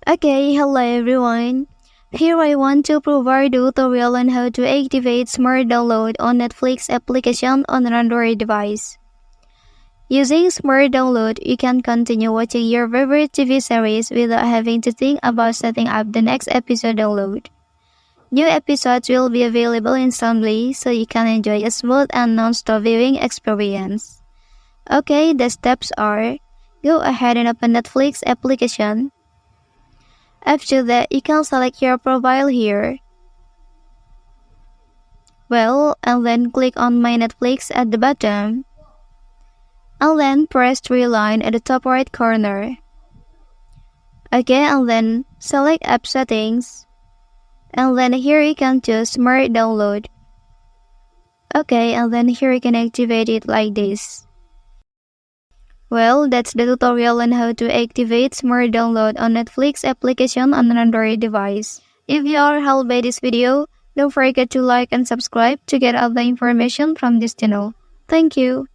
Okay, hello everyone. Here I want to provide a tutorial on how to activate Smart Download on Netflix application on an Android device. Using Smart Download, you can continue watching your favorite TV series without having to think about setting up the next episode download. New episodes will be available instantly, so you can enjoy a smooth and non-stop viewing experience. Okay, the steps are: go ahead and open Netflix application. After that, you can select your profile here. And then click on My Netflix at the bottom. And then press three line at the top right corner. Okay, and then select App Settings. And then here you can choose Smart Download. Okay, and then here you can activate it like this. That's the tutorial on how to activate Smart Download on Netflix application on an Android device. If you are helped by this video, don't forget to like and subscribe to get all the information from this channel. Thank you.